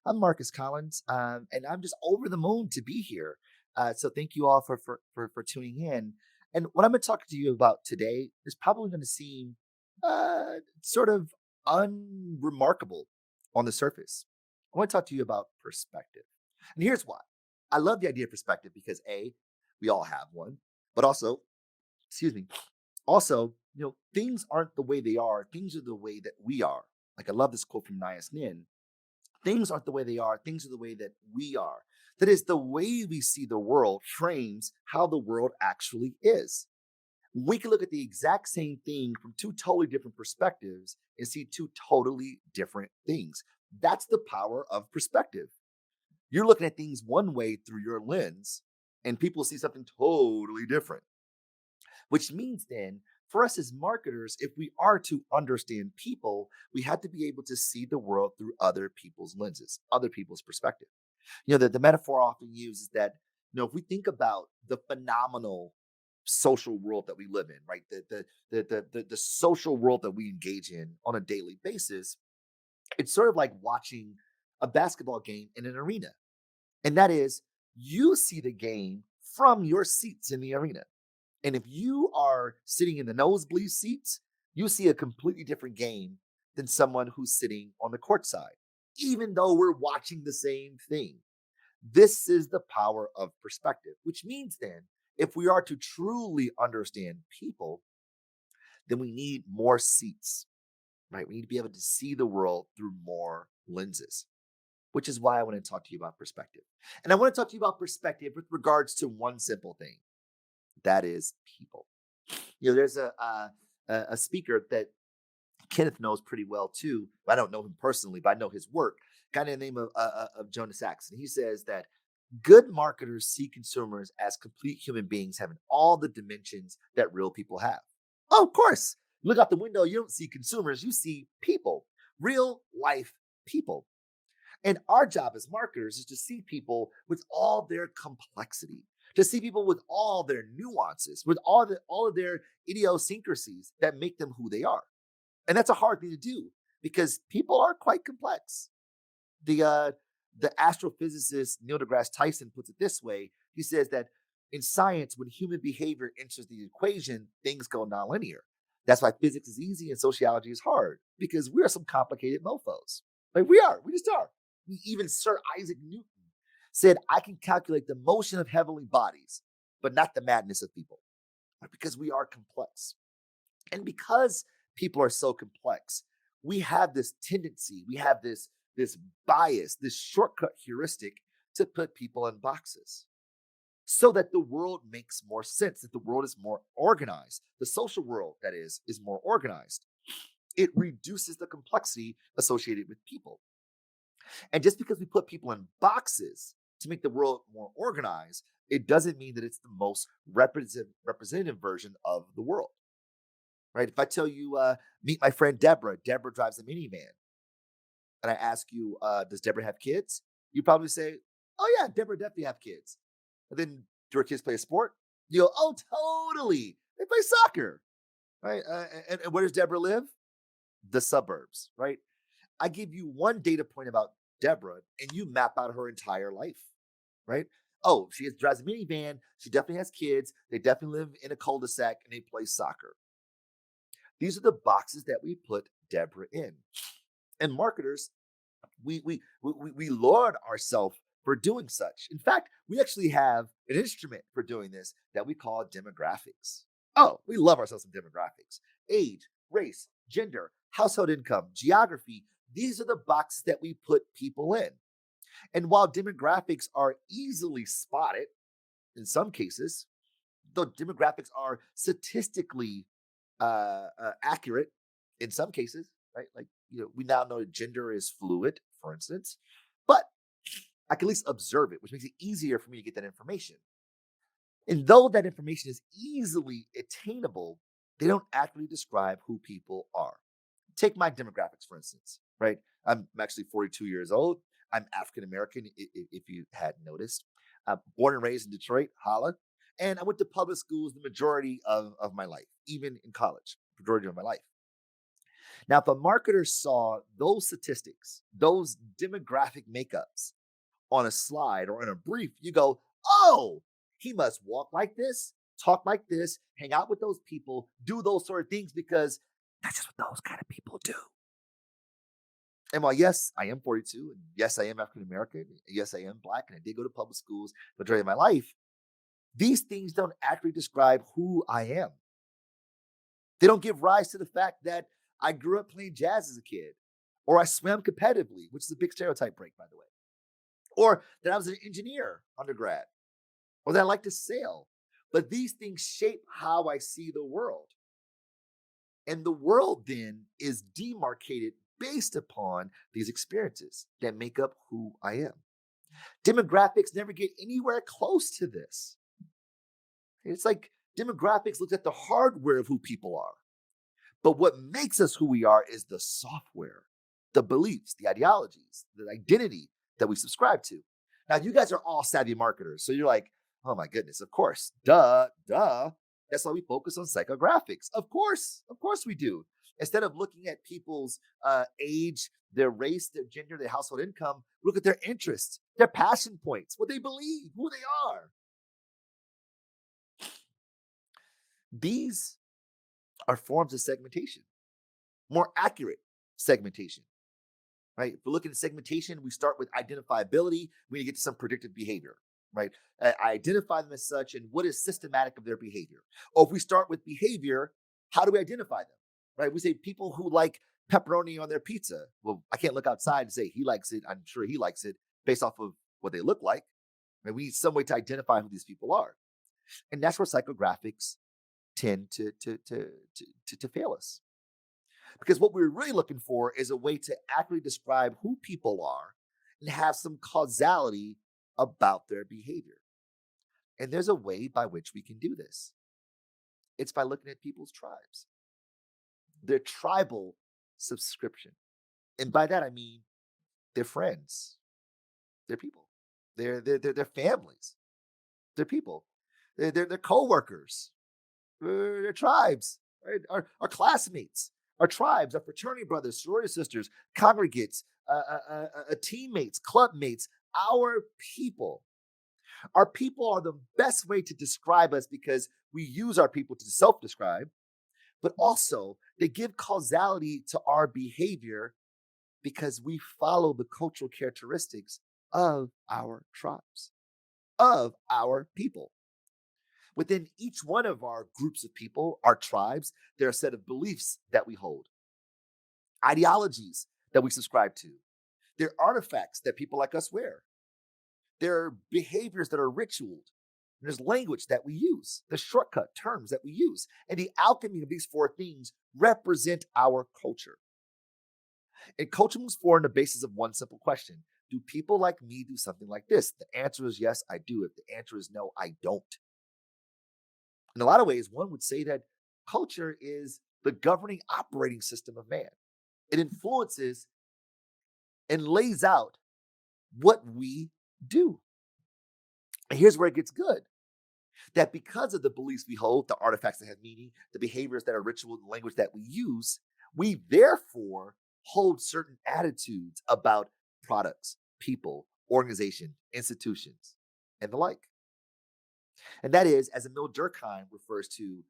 I'm Marcus Collins, and I'm just over the moon to be here. So thank you all for tuning in. And what I'm going to talk to you about today is probably going to seem sort of unremarkable on the surface. I want to talk to you about perspective, and here's why. I love the idea of perspective because a, we all have one, but also, excuse me, also, things aren't the way they are. Things are the way that we are. Like I love this quote from Nias Nin. Things aren't the way they are. Things are the way that we are. That is, the way we see the world frames how the world actually is. We can look at the exact same thing from two totally different perspectives and see two totally different things. That's the power of perspective. You're looking at things one way through your lens, and people see something totally different. Which means then, for us as marketers, if we are to understand people, we have to be able to see the world through other people's lenses, other people's perspective. The metaphor I often used is that, if we think about the phenomenal social world that we live in, right? The social world that we engage in on a daily basis, it's sort of like watching a basketball game in an arena. And that is, you see the game from your seats in the arena. And if you are sitting in the nosebleed seats, you see a completely different game than someone who's sitting on the court side, even though we're watching the same thing. This is the power of perspective, which means then, if we are to truly understand people, then we need more seats, right? We need to be able to see the world through more lenses, which is why I want to talk to you about perspective. And I want to talk to you about perspective with regards to one simple thing, that is people. There's a speaker that Kenneth knows pretty well too. I don't know him personally, but I know his work. A guy named the name of Jonas Sachs, and he says that good marketers see consumers as complete human beings having all the dimensions that real people have. Oh, of course. Look out the window, you don't see consumers, you see people, real life people. And our job as marketers is to see people with all their complexity, to see people with all their nuances, with all of their idiosyncrasies that make them who they are. And that's a hard thing to do because people are quite complex. The astrophysicist Neil deGrasse Tyson puts it this way. He says that in science, when human behavior enters the equation, things go nonlinear. That's why physics is easy and sociology is hard because we are some complicated mofos. Like we just are. Even Sir Isaac Newton said, I can calculate the motion of heavenly bodies, but not the madness of people, right? Because we are complex. And because people are so complex, we have this tendency, we have this bias, this shortcut heuristic to put people in boxes so that the world makes more sense, that the world is more organized. The social world, that is more organized. It reduces the complexity associated with people. And just because we put people in boxes to make the world more organized, it doesn't mean that it's the most representative version of the world, right? If I tell you, meet my friend Deborah, Deborah drives a minivan, and I ask you, does Deborah have kids? You probably say, oh yeah, Deborah definitely have kids. And then do her kids play a sport? You go, oh, totally. They play soccer, right? And where does Deborah live? The suburbs, right? I give you one data point about Deborah, and you map out her entire life, right? Oh, drives a minivan. She definitely has kids. They definitely live in a cul-de-sac, and they play soccer. These are the boxes that we put Deborah in. And marketers, we laud ourselves for doing such. In fact, we actually have an instrument for doing this that we call demographics. Oh, we love ourselves some demographics. Age, race, gender, household income, geography. These are the boxes that we put people in. And while demographics are easily spotted in some cases, though demographics are statistically accurate in some cases, right? Like, we now know that gender is fluid, for instance, but I can at least observe it, which makes it easier for me to get that information. And though that information is easily attainable, they don't accurately describe who people are. Take my demographics, for instance, right? I'm actually 42 years old. I'm African American, if you hadn't noticed. Born and raised in Detroit, holla. And I went to public schools the majority of my life, even in college, majority of my life. Now, if a marketer saw those statistics, those demographic makeups on a slide or in a brief, you go, oh, he must walk like this, talk like this, hang out with those people, do those sort of things because that's just what those kind of people do. And while yes, I am 42, and yes, I am African American, yes, I am black, and I did go to public schools the majority of my life, these things don't accurately describe who I am. They don't give rise to the fact that I grew up playing jazz as a kid, or I swam competitively, which is a big stereotype break, by the way, or that I was an engineer undergrad, or that I like to sail. But these things shape how I see the world. And the world then is demarcated based upon these experiences that make up who I am. Demographics never get anywhere close to this. It's like demographics looks at the hardware of who people are. But what makes us who we are is the software, the beliefs, the ideologies, the identity that we subscribe to. Now, you guys are all savvy marketers. So you're like, oh my goodness, of course, duh, duh. That's why we focus on psychographics. Of course we do. Instead of looking at people's age, their race, their gender, their household income, look at their interests, their passion points, what they believe, who they are. These are forms of segmentation, more accurate segmentation, right? If we're looking at segmentation, we start with identifiability. We need to get to some predictive behavior, right? I identify them as such, and what is systematic of their behavior? Or if we start with behavior, how do we identify them, right? We say people who like pepperoni on their pizza. Well, I can't look outside and say he likes it. I'm sure he likes it based off of what they look like. Right? We need some way to identify who these people are, and that's where psychographics tend to fail us. Because what we're really looking for is a way to accurately describe who people are and have some causality about their behavior. And there's a way by which we can do this. It's by looking at people's tribes, their tribal subscription. And by that, I mean their friends, their people, their families, their people, their co-workers, their tribes, right? Our classmates, our tribes, our fraternity brothers, sorority sisters, congregates, teammates, club mates, our people. Our people are the best way to describe us because we use our people to self describe, but also they give causality to our behavior because we follow the cultural characteristics of our tribes, of our people. Within each one of our groups of people, our tribes, there are a set of beliefs that we hold, ideologies that we subscribe to. There are artifacts that people like us wear. There are behaviors that are ritualed. There's language that we use, the shortcut terms that we use. And the alchemy of these four things represent our culture. And culture moves forward on the basis of one simple question. Do people like me do something like this? The answer is yes, I do. If the answer is no, I don't. In a lot of ways, one would say that culture is the governing operating system of man. It influences and lays out what we do. And here's where it gets good. That because of the beliefs we hold, the artifacts that have meaning, the behaviors that are ritual, the language that we use, we therefore hold certain attitudes about products, people, organization, institutions, and the like. And that is, as Emil Durkheim refers to,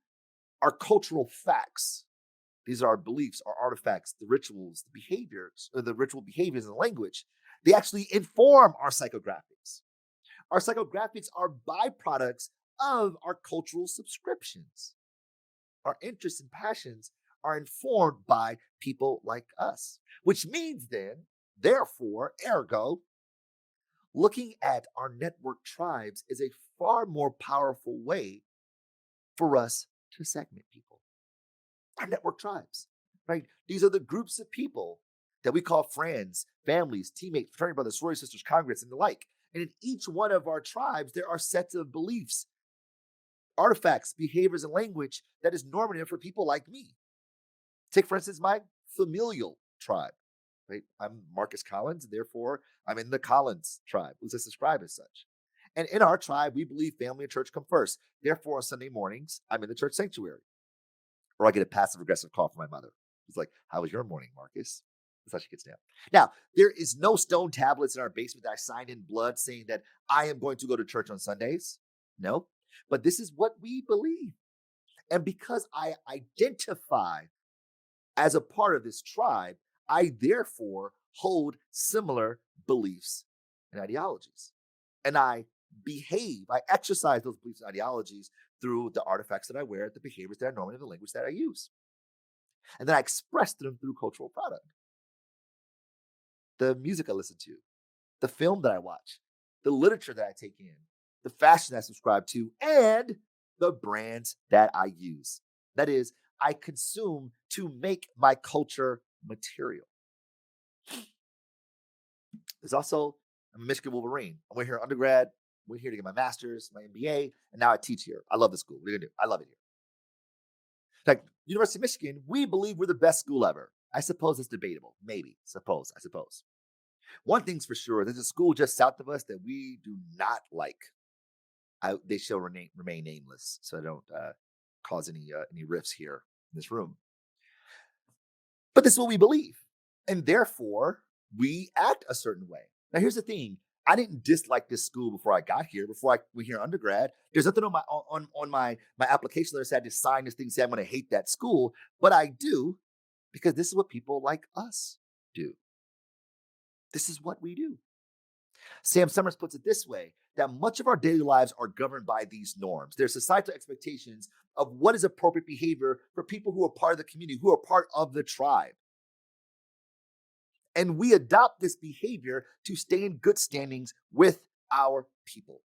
our cultural facts. These are our beliefs, our artifacts, the rituals, the behaviors, or the ritual behaviors and language. They actually inform our psychographics. Our psychographics are byproducts of our cultural subscriptions. Our interests and passions are informed by people like us, which means then, therefore, ergo, looking at our network tribes is a far more powerful way for us to segment people. Our network tribes, right? These are the groups of people that we call friends, families, teammates, fraternity brothers, sorority sisters, congregates, and the like. And in each one of our tribes, there are sets of beliefs, artifacts, behaviors, and language that is normative for people like me. Take, for instance, my familial tribe, right? I'm Marcus Collins, and therefore I'm in the Collins tribe, who's a subscribe as such. And in our tribe, we believe family and church come first. Therefore, on Sunday mornings, I'm in the church sanctuary, or I get a passive aggressive call from my mother. It's like, how was your morning, Marcus? That's how she gets down. Now, there is no stone tablets in our basement that I signed in blood saying that I am going to go to church on Sundays. No, but this is what we believe. And because I identify as a part of this tribe, I therefore hold similar beliefs and ideologies. And I exercise those beliefs and ideologies through the artifacts that I wear, the behaviors that are normative, the language that I use. And then I express them through cultural product, the music I listen to, the film that I watch, the literature that I take in, the fashion I subscribe to, and the brands that I use. That is, I consume to make my culture material. There's also, I'm a Michigan Wolverine. I went here undergrad, went here to get my master's, my MBA, and now I teach here. I love the school. What are you gonna do? I love it here. Like University of Michigan, we believe we're the best school ever. I suppose it's debatable. Maybe. I suppose. One thing's for sure, there's a school just south of us that we do not like. They shall remain nameless, so I don't cause any rifts here in this room. But this is what we believe, and therefore we act a certain way. Now, here's the thing: I didn't dislike this school before I got here. Before I went here undergrad, there's nothing on my application letter said I had to sign this thing saying I'm going to hate that school, but I do because this is what people like us do. This is what we do. Sam Summers puts it this way, that much of our daily lives are governed by these norms. They're societal expectations of what is appropriate behavior for people who are part of the community, who are part of the tribe. And we adopt this behavior to stay in good standings with our people,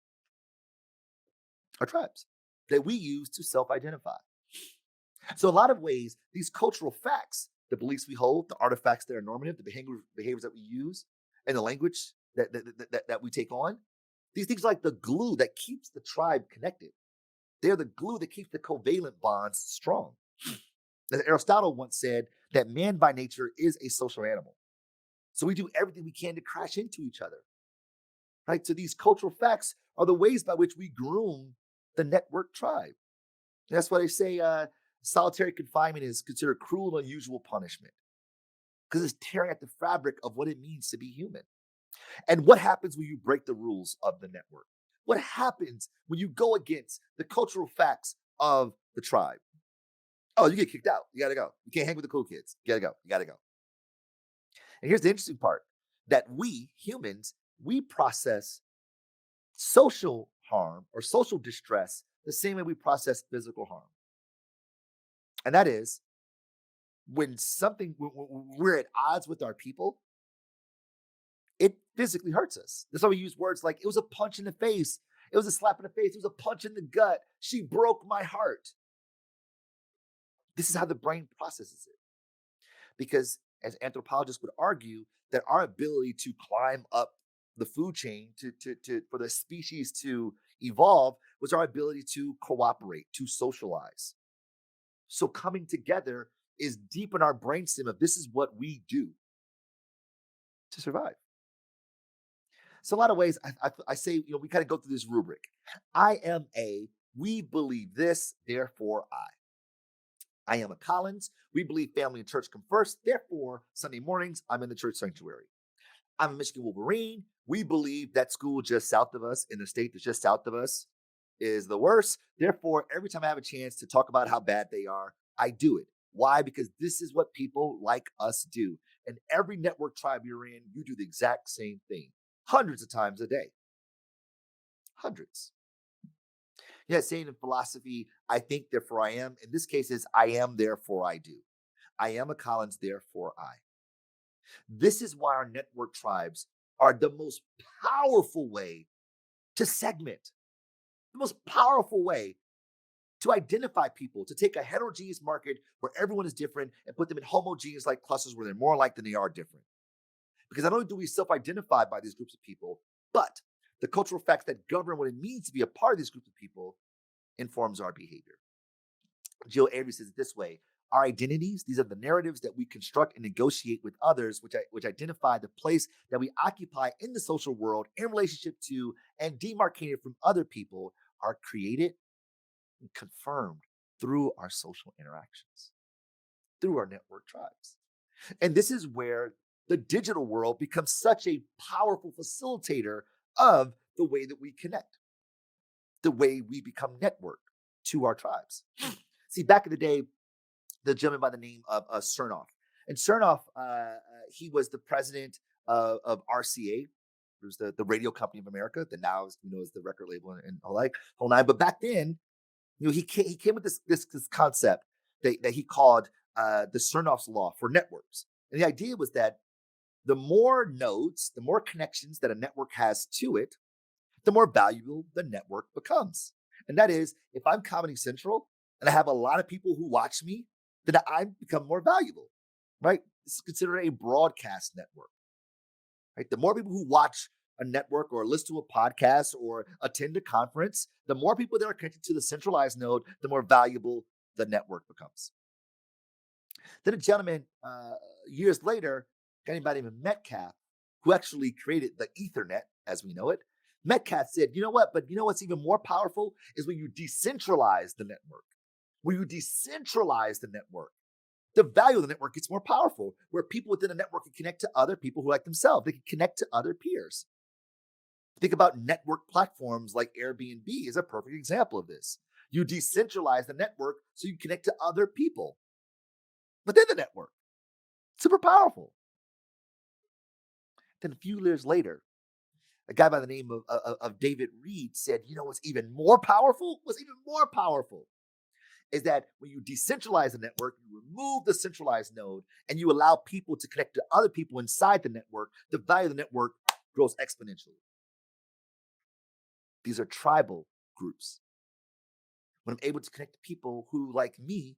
our tribes, that we use to self-identify. So, in a lot of ways, these cultural facts, the beliefs we hold, the artifacts that are normative, the behaviors that we use, and the language that we take on, these things are like the glue that keeps the tribe connected. They're the glue that keeps the covalent bonds strong. As Aristotle once said, that man by nature is a social animal. So we do everything we can to crash into each other. Right? So these cultural facts are the ways by which we groom the network tribe. And that's why they say solitary confinement is considered cruel and unusual punishment, because it's tearing at the fabric of what it means to be human. And what happens when you break the rules of the network? What happens when you go against the cultural facts of the tribe? Oh, you get kicked out. You got to go. You can't hang with the cool kids. You got to go. You got to go. And here's the interesting part, that we humans, we process social harm or social distress the same way we process physical harm. And that is when we're at odds with our people, it physically hurts us. That's why we use words like, it was a punch in the face. It was a slap in the face. It was a punch in the gut. She broke my heart. This is how the brain processes it. Because as anthropologists would argue, that our ability to climb up the food chain for the species to evolve was our ability to cooperate, to socialize. So coming together is deep in our brainstem of this is what we do to survive. So a lot of ways I say, we kind of go through this rubric. I am a, we believe this, therefore I am a Collins. We believe family and church come first. Therefore, Sunday mornings, I'm in the church sanctuary. I'm a Michigan Wolverine. We believe that school just south of us, in the state that's just south of us, is the worst. Therefore, every time I have a chance to talk about how bad they are, I do it. Why? Because this is what people like us do. And every network tribe you're in, you do the exact same thing, hundreds of times a day. Hundreds. Yeah, saying in philosophy, I think, therefore I am. In this case, is I am, therefore I do. I am a Collins, therefore I. This is why our network tribes are the most powerful way to segment, the most powerful way to identify people, to take a heterogeneous market where everyone is different and put them in homogeneous like clusters where they're more alike than they are different. Because not only do we self-identify by these groups of people, but the cultural facts that govern what it means to be a part of these groups of people informs our behavior. Jill Avery says it this way: our identities, these are the narratives that we construct and negotiate with others, which identify the place that we occupy in the social world in relationship to and demarcated from other people, are created and confirmed through our social interactions. through our network tribes. And this is where the digital world becomes such a powerful facilitator of the way that we connect, the way we become networked to our tribes. See, back in the day, the gentleman by the name of Cernoff. And Cernoff, he was the president of RCA. It was the Radio Company of America, that now is, is the record label and whole nine. But back then, he came with this concept that he called the Cernoff's law for networks. And the idea was that the more nodes, the more connections that a network has to it, the more valuable the network becomes. And that is, if I'm Comedy Central and I have a lot of people who watch me, then I become more valuable, right? This is considered a broadcast network, right? The more people who watch a network or listen to a podcast or attend a conference, the more people that are connected to the centralized node, the more valuable the network becomes. Then a gentleman, years later, a guy by the name of Metcalf, who actually created the Ethernet as we know it, Metcalf said, you know what? But you know what's even more powerful is when you decentralize the network. When you decentralize the network, the value of the network gets more powerful, where people within the network can connect to other people who like themselves. They can connect to other peers. Think about network platforms like Airbnb is a perfect example of this. You decentralize the network so you connect to other people within the network. Super powerful. Then a few years later, a guy by the name of David Reed said, you know what's even more powerful? What's even more powerful is that when you decentralize the network, you remove the centralized node and you allow people to connect to other people inside the network, the value of the network grows exponentially. These are tribal groups. When I'm able to connect to people who, like me,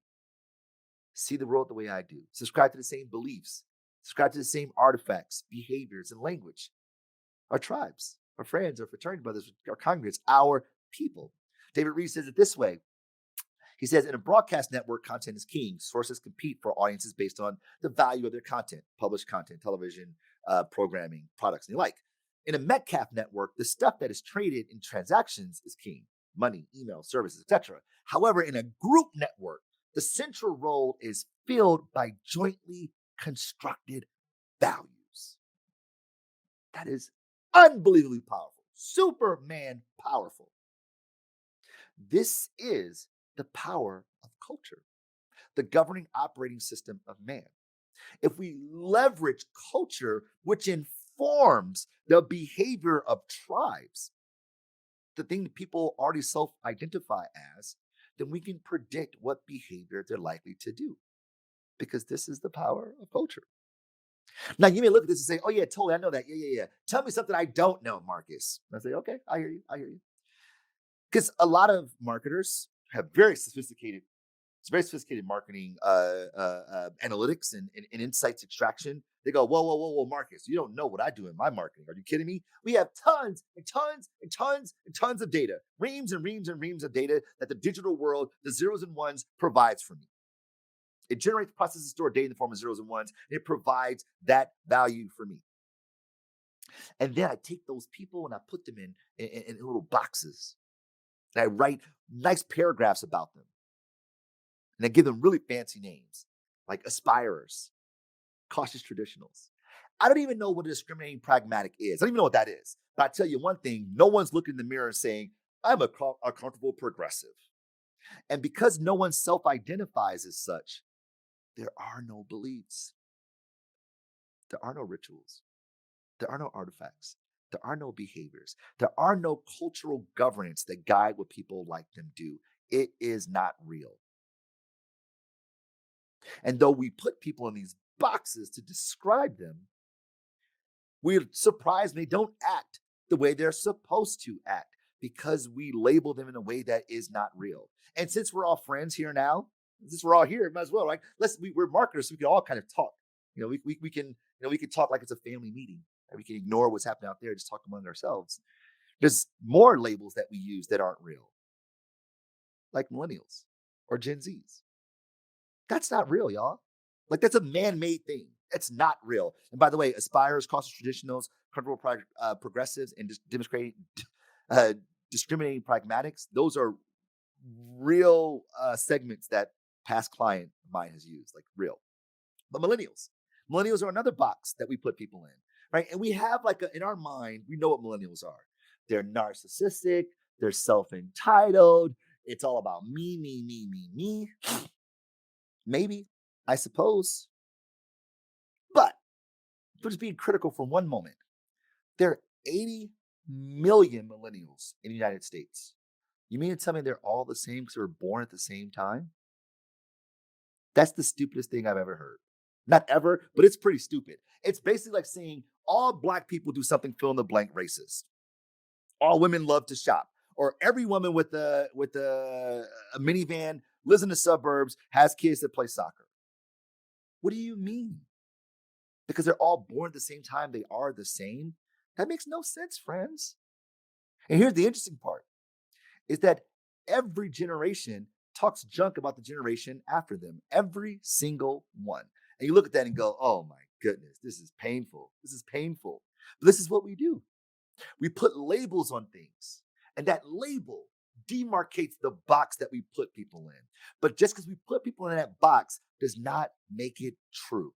see the world the way I do, subscribe to the same beliefs, subscribe to the same artifacts, behaviors, and language, our tribes, our friends, our fraternity brothers, our congregants, our people. David Reed says it this way. He says, in a broadcast network, content is king. Sources compete for audiences based on the value of their content, published content, television, programming, products, and the like. In a Metcalf network, the stuff that is traded in transactions is king. Money, email, services, etc. However, in a group network, the central role is filled by jointly constructed values. That is unbelievably powerful. Superman powerful. This is the power of culture, the governing operating system of man. If we leverage culture, which informs the behavior of tribes, the thing that people already self identify as, then we can predict what behavior they're likely to do, because this is the power of culture. Now, you may look at this and say, oh, yeah, totally. I know that. Yeah. Tell me something I don't know, Marcus. And I say, okay, I hear you. Because a lot of marketers have very sophisticated marketing analytics and insights extraction. They go, whoa, Marcus, you don't know what I do in my marketing. Are you kidding me? We have tons and tons and tons and tons of data, reams and reams and reams of data that the digital world, the zeros and ones, provides for me. It generates, processes, store data in the form of zeros and ones, and it provides that value for me. And then I take those people and I put them in little boxes. And I write nice paragraphs about them. And I give them really fancy names like aspirers, cautious traditionals. I don't even know what a discriminating pragmatic is. I don't even know what that is. But I tell you one thing, no one's looking in the mirror and saying, I'm a comfortable progressive. And because no one self-identifies as such, there are no beliefs. There are no rituals. There are no artifacts. There are no behaviors. There are no cultural governance that guide what people like them do. It is not real. And though we put people in these boxes to describe them, we're surprised they don't act the way they're supposed to act, because we label them in a way that is not real. And since we're all friends here now, since we're all here, might as well, right? We're marketers, so we can all kind of talk. We can talk like it's a family meeting. Right? We can ignore what's happening out there, just talk among ourselves. There's more labels that we use that aren't real, like millennials or Gen Zs. That's not real, y'all. Like, that's a man-made thing. It's not real. And by the way, aspirers, cautious traditionals, comfortable progressives, and discriminating pragmatics, those are real segments that past client of mine has used, like real. But millennials are another box that we put people in, right? And we have like in our mind, we know what millennials are. They're narcissistic, they're self entitled. It's all about me, me, me, me, me. Maybe, I suppose. But for just being critical for one moment, there are 80 million millennials in the United States. You mean to tell me they're all the same because they were born at the same time? That's the stupidest thing I've ever heard. Not ever, but it's pretty stupid. It's basically like saying all black people do something fill in the blank racist. All women love to shop, or every woman with a minivan lives in the suburbs, has kids that play soccer. What do you mean? Because they're all born at the same time, they are the same? That makes no sense, friends. And here's the interesting part is that every generation talks junk about the generation after them, every single one. And you look at that and go, oh my goodness, this is painful. This is painful. But this is what we do. We put labels on things, and that label demarcates the box that we put people in. But just because we put people in that box does not make it true.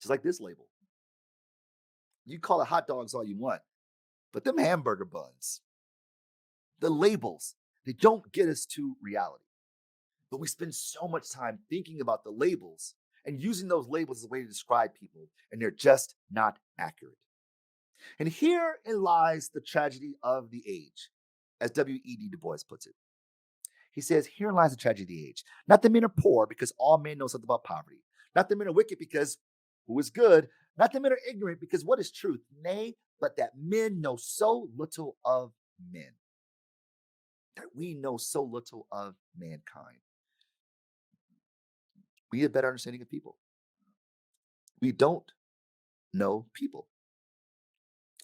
Just like this label. You call it hot dogs all you want, but them hamburger buns, the labels, they don't get us to reality. But we spend so much time thinking about the labels and using those labels as a way to describe people, and they're just not accurate. And herein lies the tragedy of the age, as W.E.B. Du Bois puts it. He says, herein lies the tragedy of the age. Not that men are poor because all men know something about poverty. Not that men are wicked because who is good. Not that men are ignorant because what is truth? Nay, but that men know so little of men. That we know so little of mankind. We need a better understanding of people. We don't know people.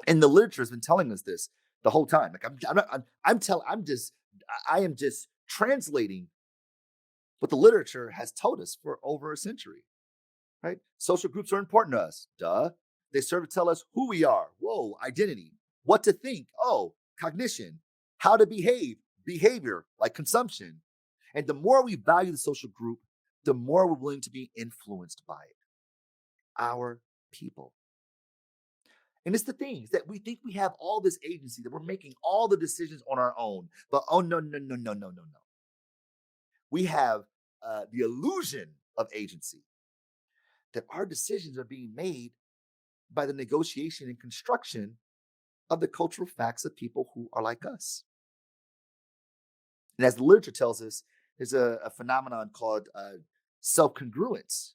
And the literature has been telling us this the whole time. Like I'm not, I am just translating what the literature has told us for over a century. Right? Social groups are important to us. Duh. They serve to tell us who we are. Whoa, identity. What to think. Oh, cognition. How to behave. Behavior, like consumption. And the more we value the social group, the more we're willing to be influenced by it. Our people. And it's the things that we think we have all this agency, that we're making all the decisions on our own. But oh, no, no, no, no, no, no, no. We have the illusion of agency, that our decisions are being made by the negotiation and construction of the cultural facts of people who are like us. And as the literature tells us, there's a phenomenon called self-congruence,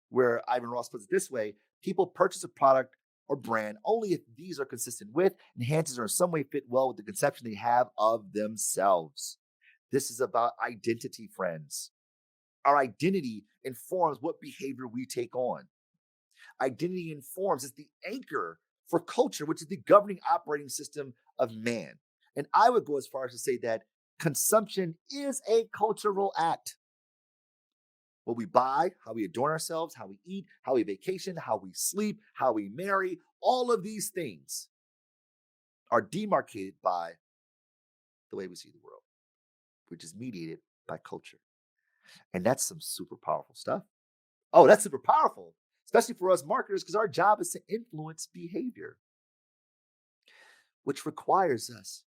where Ivan Ross puts it this way: people purchase a product or brand only if these are consistent with, enhances, or in some way fit well with the conception they have of themselves. This is about identity, friends. Our identity informs what behavior we take on. Identity informs, is the anchor for culture, which is the governing operating system of man. And I would go as far as to say that consumption is a cultural act. What we buy, how we adorn ourselves, how we eat, how we vacation, how we sleep, how we marry, all of these things are demarcated by the way we see the world, which is mediated by culture. And that's some super powerful stuff. Oh, that's super powerful, especially for us marketers, because our job is to influence behavior, which requires us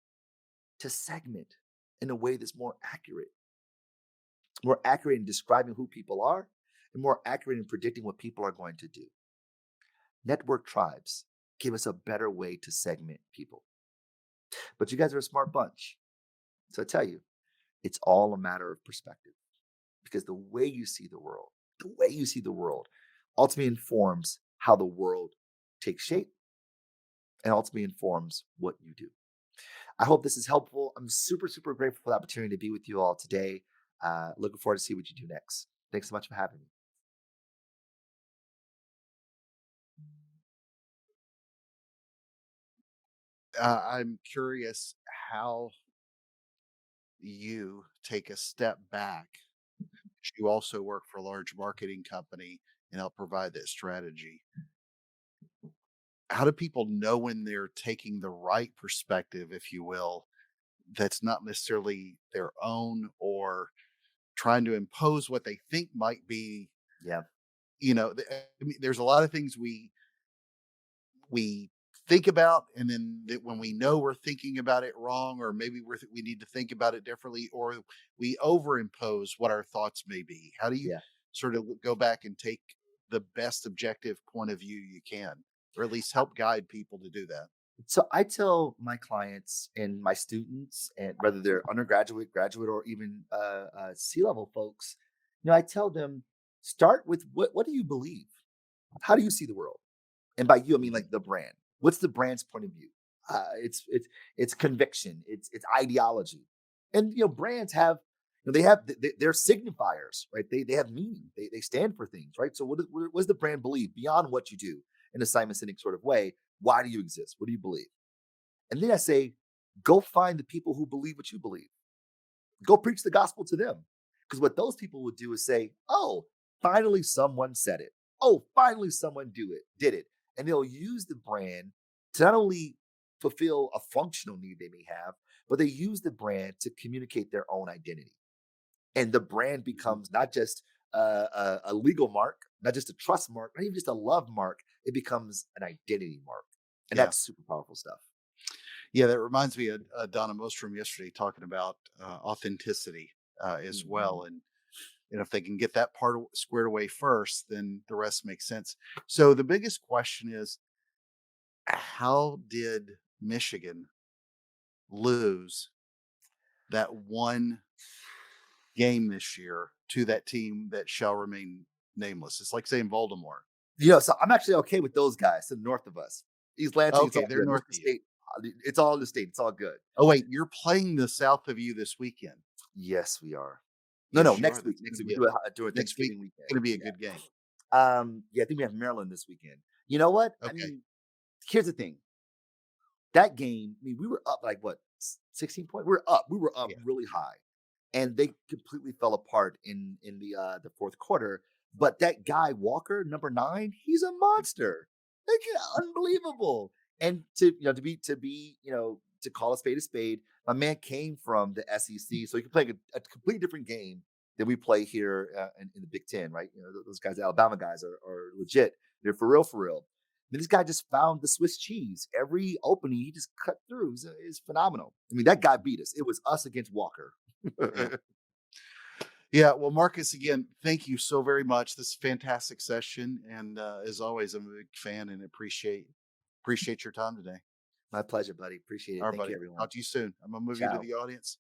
to segment in a way that's more accurate in describing who people are, and more accurate in predicting what people are going to do. Network tribes give us a better way to segment people. But you guys are a smart bunch. So I tell you, it's all a matter of perspective, because the way you see the world ultimately informs how the world takes shape and ultimately informs what you do. I hope this is helpful. I'm super, super grateful for the opportunity to be with you all today. Looking forward to see what you do next. Thanks so much for having me. I'm curious how you take a step back. You also work for a large marketing company and help provide that strategy. How do people know when they're taking the right perspective, if you will, that's not necessarily their own, or trying to impose what they think might be, Yeah. I mean, there's a lot of things we think about, and then when we know we're thinking about it wrong, or maybe we need to think about it differently, or we overimpose what our thoughts may be. How do you Yeah. sort of go back and take the best objective point of view you can, or at least help guide people to do that? So I tell my clients and my students, and whether they're undergraduate, graduate, or even C-level folks, I tell them start with what do you believe? How do you see the world? And by you, I mean Mhm. like the brand. What's the brand's point of view? It's conviction. It's ideology, and brands have they have they're signifiers, right? They have meaning. They stand for things, right? So what does the brand believe beyond what you do in a Simon Sinek sort of way? Why do you exist? What do you believe? And then I say, go find the people who believe what you believe. Go preach the gospel to them. Because what those people would do is say, oh, finally someone said it. Oh, finally someone did it. And they'll use the brand to not only fulfill a functional need they may have, but they use the brand to communicate their own identity. And the brand Mhm. becomes not just a legal mark, not just a trust mark, not even just a love mark. It becomes an identity mark. And Yeah. that's super powerful stuff. Yeah, that reminds me of Donna Mostrom yesterday talking about authenticity as Mhm. well. And if they can get that squared away first, then the rest makes sense. So the biggest question is, how did Michigan lose that one game this year to that team that shall remain nameless? It's like saying Voldemort. So I'm actually okay with those guys to the north of us. East Lansing, it's Okay, all they're good. north Michigan of you. State, it's all in the state. It's all good. Oh wait, you're playing the south of you this weekend. Yes, we are. No, no, Yes, you are. next week. That's going Next to week be we a do it during next week. Thanksgiving weekend. Going to be a Yeah. good game. Yeah, I think we have Maryland this weekend. You know what? I Okay. mean, here's the thing. That game, I mean, we were up like what, 16 points? We were up. We were up Yeah. really high. And they completely fell apart in the fourth quarter. But that guy Walker, number 9, he's a monster. Like, unbelievable. And to call a spade, my man came from the SEC, so he could play a completely different game than we play here in the Big Ten, right? Those guys, the Alabama guys, are legit. They're for real, for real. And this guy just found the Swiss cheese. Every opening, he just cut through. It's phenomenal. I mean, that guy beat us. It was us against Walker. Yeah. Yeah. Well, Marcus, again, thank you so very much. This is a fantastic session, and as always, I'm a big fan and appreciate your time today. My pleasure, buddy. Appreciate All it. right, Thank you, buddy. everyone. Talk to you soon. I'm gonna move you to Ciao. the audience.